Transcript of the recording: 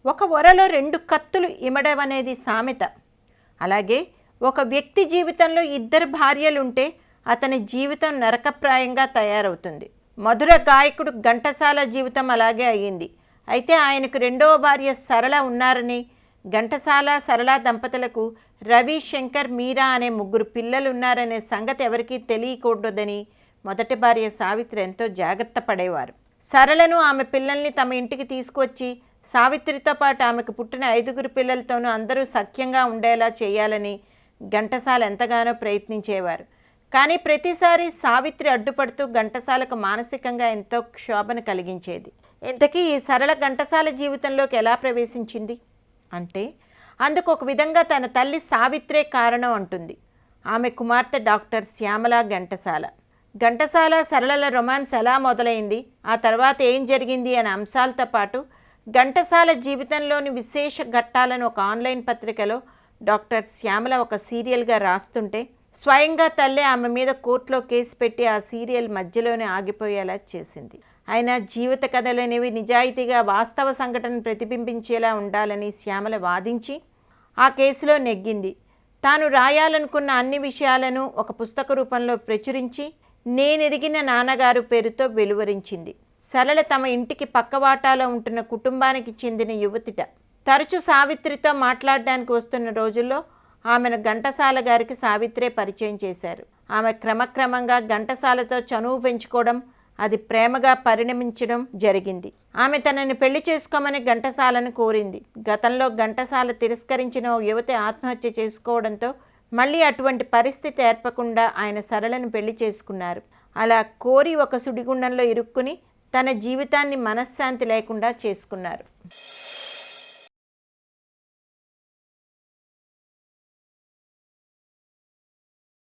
ఒక వరలో రెండు కత్తులు ఇమడం అనేది సామెత. అలాగే ఒక వ్యక్తి జీవితంలో ఇద్దరు భార్యలుంటే అతని జీవితం నరకప్రాయంగా తయారవుతుంది. మధుర గాయకుడు ఘంటసాల జీవితం అలాగే అయ్యింది. అయితే ఆయనకు రెండవ భార్య సరళ ఉన్నారని, ఘంటసాల సరళ దంపతులకు రవి, శంకర్, మీరా అనే ముగ్గురు పిల్లలు ఉన్నారనే సంగతి ఎవరికీ తెలియకూడదని మొదటి భార్య సావిత్రి ఎంతో జాగ్రత్త పడేవారు. సరళను, ఆమె పిల్లల్ని తమ ఇంటికి తీసుకువచ్చి సావిత్రితో పాటు ఆమెకు పుట్టిన 5 పిల్లలతోనూ అందరూ సఖ్యంగా ఉండేలా చేయాలని ఘంటసాల ఎంతగానో ప్రయత్నించేవారు. కానీ ప్రతిసారి సావిత్రి అడ్డుపడుతూ ఘంటసాలకు మానసికంగా ఎంతో క్షోభను కలిగించేది. ఇంతకీ ఈ సరళ ఘంటసాల జీవితంలోకి ఎలా ప్రవేశించింది అంటే, అందుకు ఒక విధంగా తన తల్లి సావిత్రే కారణం అంటుంది. ఆమె కుమార్తె డాక్టర్ శ్యామల ఘంటసాల. ఘంటసాల సరళల రొమాన్స్ ఎలా మొదలైంది, ఆ తర్వాత ఏం జరిగింది అనే అంశాలతో పాటు ఘంటసాల జీవితంలోని విశేష ఘట్టాలను ఒక ఆన్లైన్ పత్రికలో డాక్టర్ శ్యామల ఒక సీరియల్గా రాస్తుంటే, స్వయంగా తల్లే ఆమె మీద కోర్టులో కేసు పెట్టి ఆ సీరియల్ మధ్యలోనే ఆగిపోయేలా చేసింది. అయినా జీవిత కథలనేవి నిజాయితీగా వాస్తవ సంఘటనను ప్రతిబింబించేలా ఉండాలని శ్యామల వాదించి ఆ కేసులో నెగ్గింది. తాను రాయాలనుకున్న అన్ని విషయాలను ఒక పుస్తక రూపంలో ప్రచురించి నేనెరిగిన నాన్నగారు పేరుతో వెలువరించింది. సరళ తమ ఇంటికి పక్కవాటాలో ఉంటున్న కుటుంబానికి చెందిన యువతిట. తరచూ సావిత్రితో మాట్లాడడానికి వస్తున్న రోజుల్లో ఆమెను ఘంటసాల గారికి సావిత్రే పరిచయం చేశారు. ఆమె క్రమక్రమంగా ఘంటసాలతో చనువు పెంచుకోవడం, అది ప్రేమగా పరిణమించడం జరిగింది. ఆమె తనని పెళ్లి చేసుకోమని ఘంటసాలను కోరింది. గతంలో ఘంటసాల తిరస్కరించిన ఓ యువతి ఆత్మహత్య చేసుకోవడంతో మళ్ళీ అటువంటి పరిస్థితి ఏర్పడకుండా ఆయన సరళను పెళ్లి చేసుకున్నారు. అలా కోరి ఒక సుడిగుండంలో ఇరుక్కుని తన జీవితాన్ని మనశ్శాంతి లేకుండా చేసుకున్నారు.